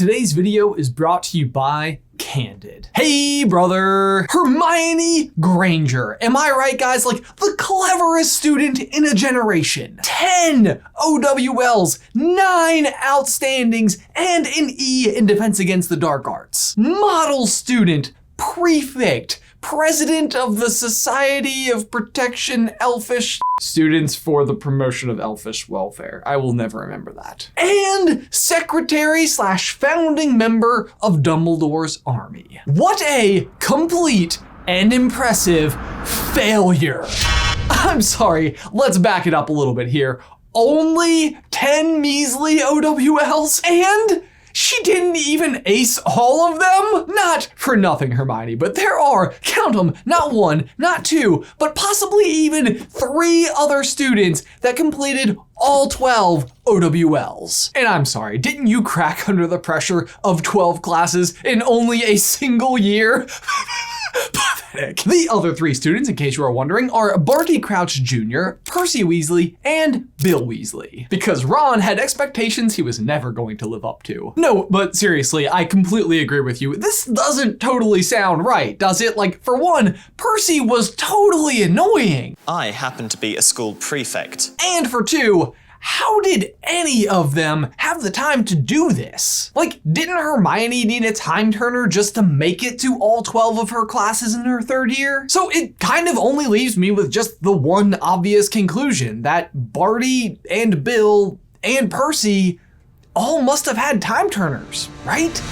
Today's video is brought to you by Candid. Hey brother! Hermione Granger. Am I right, guys? Like the cleverest student in a generation. 10 OWLs, 9 outstandings, and an E in defense against the dark arts. Model student, prefect, president of the Society of Protection Elfish Students for the Promotion of Elfish Welfare. I will never remember that. And secretary / founding member of Dumbledore's army. What a complete and impressive failure. I'm sorry, let's back it up a little bit here. Only 10 measly OWLs and she didn't even ace all of them? Not for nothing, Hermione, but there are, count them, not 1, not 2, but possibly even 3 other students that completed all 12 OWLs. And I'm sorry, didn't you crack under the pressure of 12 classes in only a single year? Pathetic. The other 3 students, in case you are wondering, are Barty Crouch Jr., Percy Weasley, and Bill Weasley. Because Ron had expectations he was never going to live up to. No, but seriously, I completely agree with you. This doesn't totally sound right, does it? Like, for one, Percy was totally annoying. I happen to be a school prefect. And for 2, how did any of them have the time to do this? Like, didn't Hermione need a time turner just to make it to all 12 of her classes in her 3rd year? So it kind of only leaves me with just the one obvious conclusion that Barty and Bill and Percy all must have had time turners, right?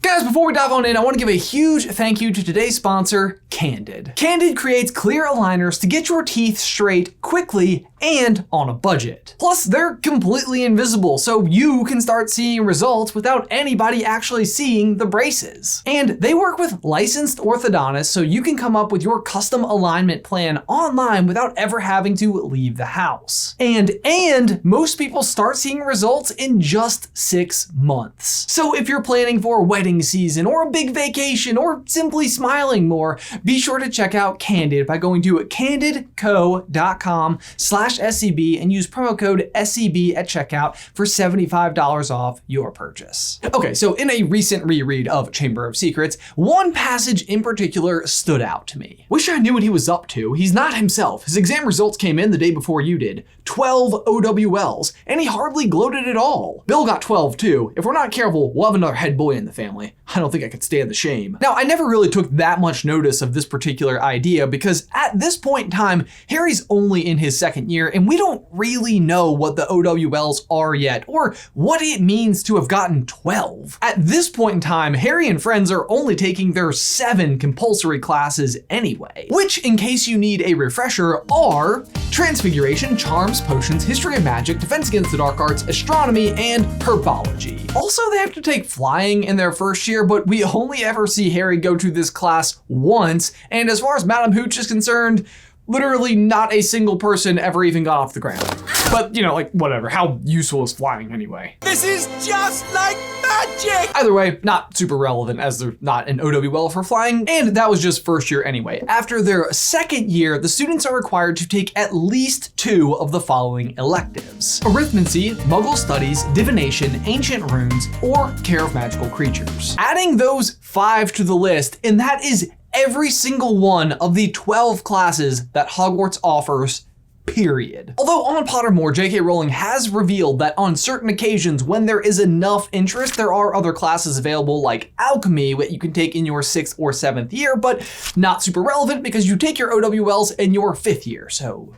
Guys, before we dive on in, I want to give a huge thank you to today's sponsor, Candid. Candid creates clear aligners to get your teeth straight quickly and on a budget. Plus, they're completely invisible, so you can start seeing results without anybody actually seeing the braces. And they work with licensed orthodontists, so you can come up with your custom alignment plan online without ever having to leave the house. And most people start seeing results in just 6 months. So if you're planning for a wedding season or a big vacation or simply smiling more, be sure to check out Candid by going to candidco.com/SCB and use promo code SCB at checkout for $75 off your purchase. Okay, so in a recent reread of Chamber of Secrets, one passage in particular stood out to me. Wish I knew what he was up to. He's not himself. His exam results came in the day before you did. 12 OWLs, and he hardly gloated at all. Bill got 12 too. If we're not careful, we'll have another head boy in the family. I don't think I could stand the shame. Now, I never really took that much notice of this particular idea because at this point in time, Harry's only in his 2nd year and we don't really know what the OWLs are yet or what it means to have gotten 12. At this point in time, Harry and friends are only taking their 7 compulsory classes anyway, which, in case you need a refresher, are Transfiguration, Charms, Potions, History of Magic, Defense Against the Dark Arts, Astronomy, and Herbology. Also, they have to take Flying in their 1st year, but we only ever see Harry go to this class once, and as far as Madam Hooch is concerned, literally not a single person ever even got off the ground. But, you know, like, whatever, how useful is flying anyway? This is just like magic! Either way, not super relevant as they're not an OWL for flying, and that was just 1st year anyway. After their 2nd year, the students are required to take at least 2 of the following electives: Arithmancy, Muggle Studies, Divination, Ancient Runes, or Care of Magical Creatures. Adding those 5 to the list, and that is every single one of the 12 classes that Hogwarts offers, period. Although on Pottermore, J.K. Rowling has revealed that on certain occasions when there is enough interest, there are other classes available like Alchemy that you can take in your 6th or 7th year, but not super relevant because you take your OWLs in your 5th year, so.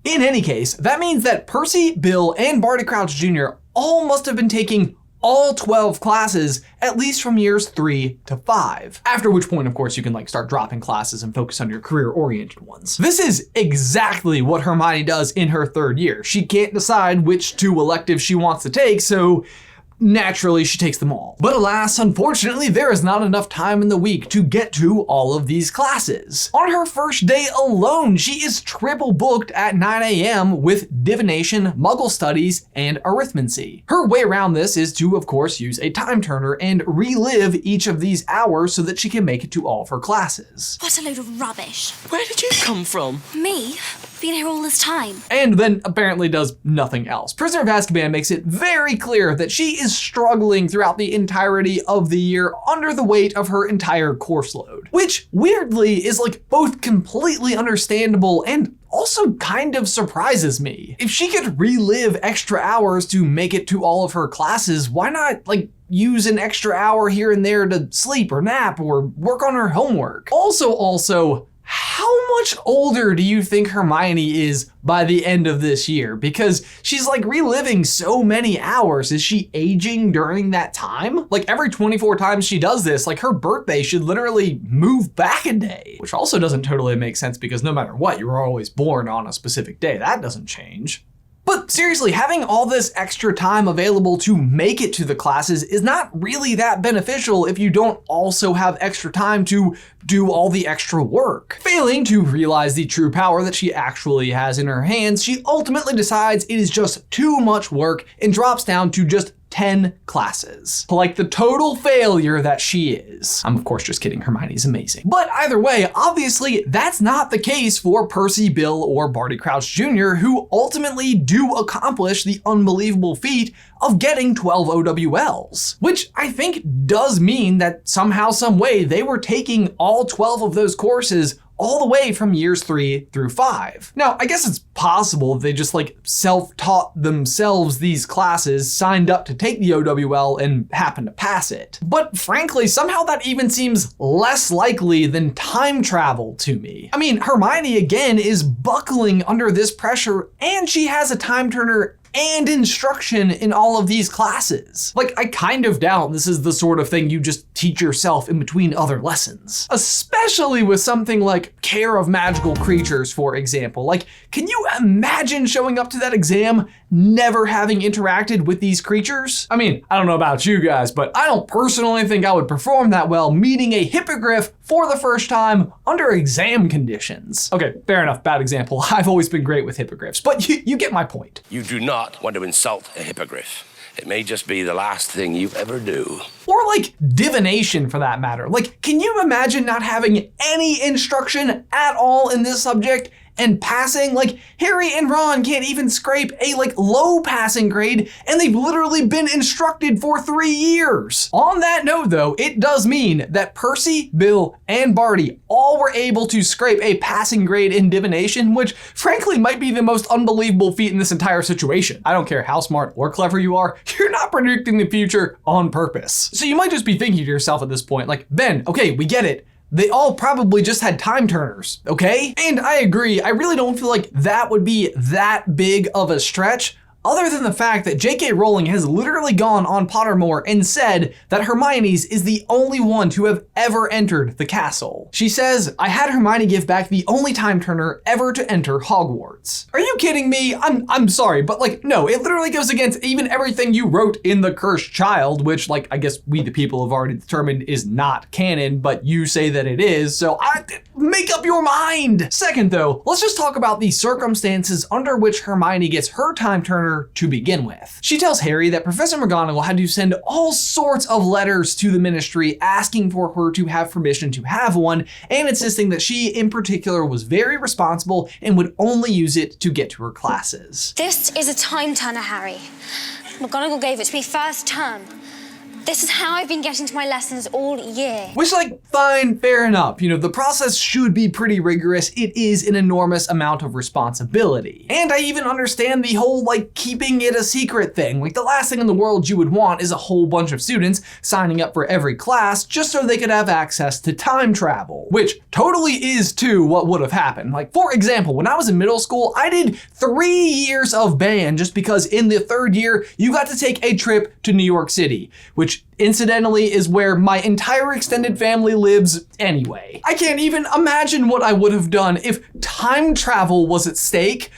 In any case, that means that Percy, Bill, and Barty Crouch Jr. all must have been taking all 12 classes, at least from years 3 to 5. After which point, of course, you can start dropping classes and focus on your career-oriented ones. This is exactly what Hermione does in her 3rd year. She can't decide which 2 electives she wants to take, so naturally she takes them all. But alas, unfortunately, there is not enough time in the week to get to all of these classes. On her first day alone, she is triple booked at 9 a.m. with divination, muggle studies, and arithmancy. Her way around this is to, of course, use a time turner and relive each of these hours so that she can make it to all of her classes. What a load of rubbish. Where did you come from? Me? Been here all this time. And then apparently does nothing else. Prisoner of Azkaban makes it very clear that she is struggling throughout the entirety of the year under the weight of her entire course load, which weirdly is like both completely understandable and also kind of surprises me. If she could relive extra hours to make it to all of her classes, why not like use an extra hour here and there to sleep or nap or work on her homework? Also, how much older do you think Hermione is by the end of this year? Because she's like reliving so many hours. Is she aging during that time? Like every 24 times she does this, like her birthday should literally move back a day, which also doesn't totally make sense because no matter what, you were always born on a specific day. That doesn't change. But seriously, having all this extra time available to make it to the classes is not really that beneficial if you don't also have extra time to do all the extra work. Failing to realize the true power that she actually has in her hands, she ultimately decides it is just too much work and drops down to just 10 classes. Like the total failure that she is. I'm of course just kidding, Hermione's amazing. But either way, obviously that's not the case for Percy, Bill, or Barty Crouch Jr., who ultimately do accomplish the unbelievable feat of getting 12 OWLs, which I think does mean that somehow, some way, they were taking all 12 of those courses all the way from years 3 through 5. Now, I guess it's possible they just like self-taught themselves these classes, signed up to take the OWL, and happened to pass it. But frankly, somehow that even seems less likely than time travel to me. I mean, Hermione again is buckling under this pressure, and she has a time turner and instruction in all of these classes. Like, I kind of doubt this is the sort of thing you just teach yourself in between other lessons. Especially with something like Care of Magical Creatures, for example. Like, can you imagine showing up to that exam never having interacted with these creatures? I mean, I don't know about you guys, but I don't personally think I would perform that well meeting a hippogriff for the first time under exam conditions. Okay, fair enough, bad example. I've always been great with hippogriffs, but you get my point. You do not want to insult a hippogriff. It may just be the last thing you ever do. Or like divination for that matter. Like, can you imagine not having any instruction at all in this subject and passing? Like, Harry and Ron can't even scrape a like low passing grade, and they've literally been instructed for 3 years. On that note though, it does mean that Percy, Bill, and Barty all were able to scrape a passing grade in divination, which frankly might be the most unbelievable feat in this entire situation. I don't care how smart or clever you are, you're not predicting the future on purpose. So you might just be thinking to yourself at this point, like, Ben, okay, we get it. They all probably just had time turners, okay? And I agree, I really don't feel like that would be that big of a stretch, other than the fact that J.K. Rowling has literally gone on Pottermore and said that Hermione's is the only one to have ever entered the castle. She says, I had Hermione give back the only time turner ever to enter Hogwarts. Are you kidding me? I'm sorry, but like, no, it literally goes against even everything you wrote in The Cursed Child, which like, I guess we the people have already determined is not canon, but you say that it is, so make up your mind. Second though, let's just talk about the circumstances under which Hermione gets her time turner to begin with. She tells Harry that Professor McGonagall had to send all sorts of letters to the ministry asking for her to have permission to have one, and insisting that she in particular was very responsible and would only use it to get to her classes. This is a time turner, Harry. McGonagall gave it to me first term. This is how I've been getting to my lessons all year. Which, like, fine, fair enough. You know, the process should be pretty rigorous. It is an enormous amount of responsibility. And I even understand the whole, like, keeping it a secret thing. Like, the last thing in the world you would want is a whole bunch of students signing up for every class just so they could have access to time travel. Which totally is, too, what would have happened. Like, for example, when I was in middle school, I did 3 years of band just because in the 3rd year, you got to take a trip to New York City, which incidentally is where my entire extended family lives anyway. I can't even imagine what I would have done if time travel was at stake.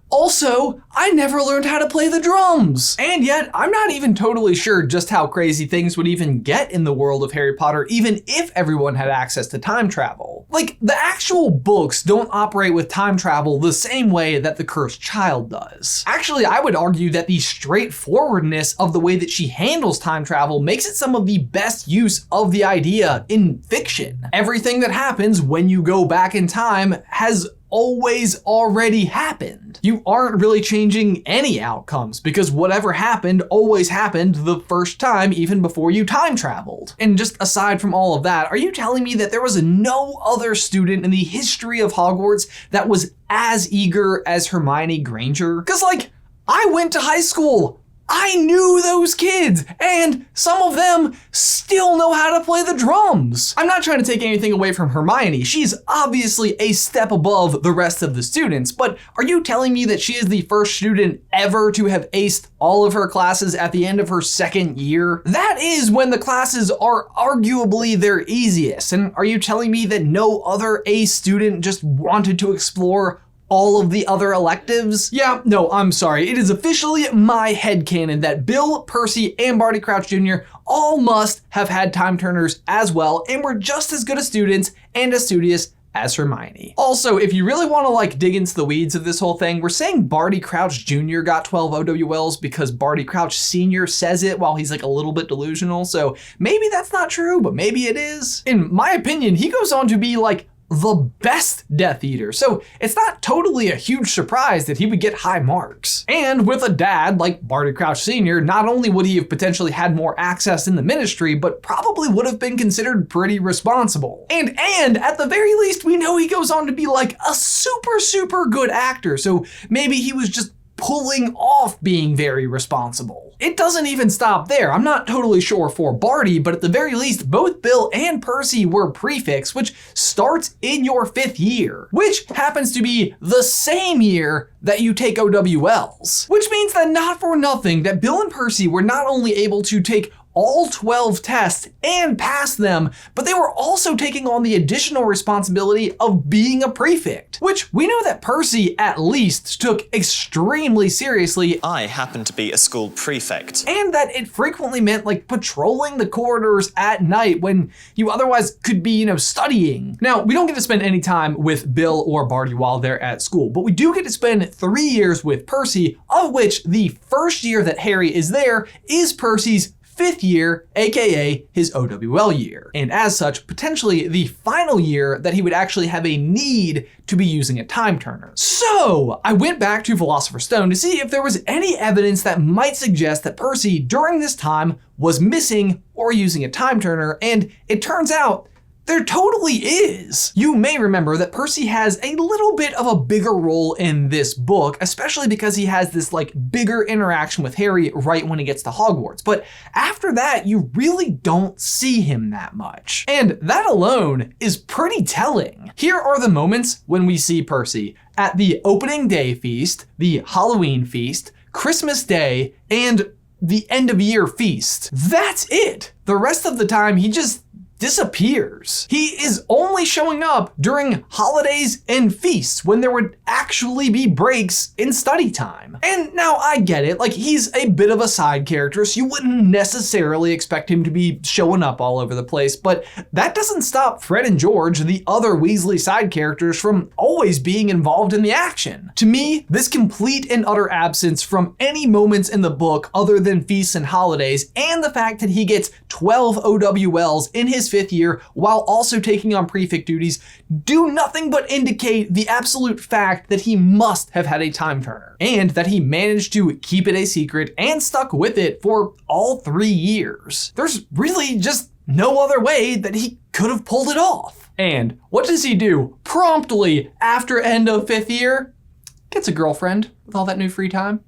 Also, I never learned how to play the drums. And yet, I'm not even totally sure just how crazy things would even get in the world of Harry Potter, even if everyone had access to time travel. Like, the actual books don't operate with time travel the same way that the Cursed Child does. Actually, I would argue that the straightforwardness of the way that she handles time travel makes it some of the best use of the idea in fiction. Everything that happens when you go back in time has always already happened. You aren't really changing any outcomes because whatever happened always happened the first time, even before you time traveled. And just aside from all of that, are you telling me that there was no other student in the history of Hogwarts that was as eager as Hermione Granger? Because like, I went to high school. I knew those kids, and some of them still know how to play the drums. I'm not trying to take anything away from Hermione. She's obviously a step above the rest of the students, but are you telling me that she is the first student ever to have aced all of her classes at the end of her second year? That is when the classes are arguably their easiest. And are you telling me that no other A student just wanted to explore all of the other electives? Yeah, no, I'm sorry. It is officially my headcanon that Bill, Percy, and Barty Crouch Jr. all must have had time turners as well and were just as good as students and as studious as Hermione. Also, if you really want to like dig into the weeds of this whole thing, we're saying Barty Crouch Jr. got 12 OWLs because Barty Crouch Sr. says it while he's like a little bit delusional. So maybe that's not true, but maybe it is. In my opinion, he goes on to be like the best Death Eater, so it's not totally a huge surprise that he would get high marks. And with a dad like Barty Crouch Sr., not only would he have potentially had more access in the ministry, but probably would have been considered pretty responsible. And at the very least, we know he goes on to be like a super good actor, so maybe he was just pulling off being very responsible. It doesn't even stop there. I'm not totally sure for Barty, but at the very least, both Bill and Percy were prefects, which starts in your 5th year, which happens to be the same year that you take OWLs. Which means that not for nothing that Bill and Percy were not only able to take all 12 tests and pass them, but they were also taking on the additional responsibility of being a prefect, which we know that Percy at least took extremely seriously. I happen to be a school prefect. And that it frequently meant like patrolling the corridors at night when you otherwise could be, studying. Now, we don't get to spend any time with Bill or Barty while they're at school, but we do get to spend 3 years with Percy, of which the first year that Harry is there is Percy's 5th year, aka his OWL year, and as such, potentially the final year that he would actually have a need to be using a time turner. So I went back to Philosopher's Stone to see if there was any evidence that might suggest that Percy during this time was missing or using a time turner, and it turns out there totally is. You may remember that Percy has a little bit of a bigger role in this book, especially because he has this like bigger interaction with Harry right when he gets to Hogwarts. But after that, you really don't see him that much. And that alone is pretty telling. Here are the moments when we see Percy at the opening day feast, the Halloween feast, Christmas Day, and the end of year feast. That's it. The rest of the time, he just disappears. He is only showing up during holidays and feasts when there would actually be breaks in study time. And now I get it, like he's a bit of a side character, so you wouldn't necessarily expect him to be showing up all over the place, but that doesn't stop Fred and George, the other Weasley side characters, from always being involved in the action. To me, this complete and utter absence from any moments in the book other than feasts and holidays, and the fact that he gets 12 OWLs in his 5th year while also taking on prefect duties, do nothing but indicate the absolute fact that he must have had a time turner, and that he managed to keep it a secret and stuck with it for all 3 years. There's really just no other way that he could have pulled it off. And what does he do promptly after end of 5th year? Gets a girlfriend with all that new free time.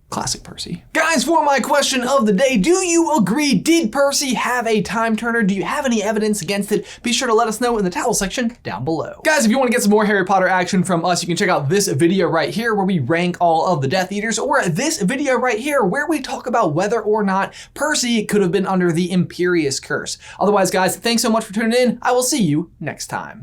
Classic Percy. Guys, for my question of the day, do you agree? Did Percy have a time turner? Do you have any evidence against it? Be sure to let us know in the towel section down below. Guys, if you want to get some more Harry Potter action from us, you can check out this video right here where we rank all of the Death Eaters, or this video right here where we talk about whether or not Percy could have been under the Imperious Curse. Otherwise, guys, thanks so much for tuning in. I will see you next time.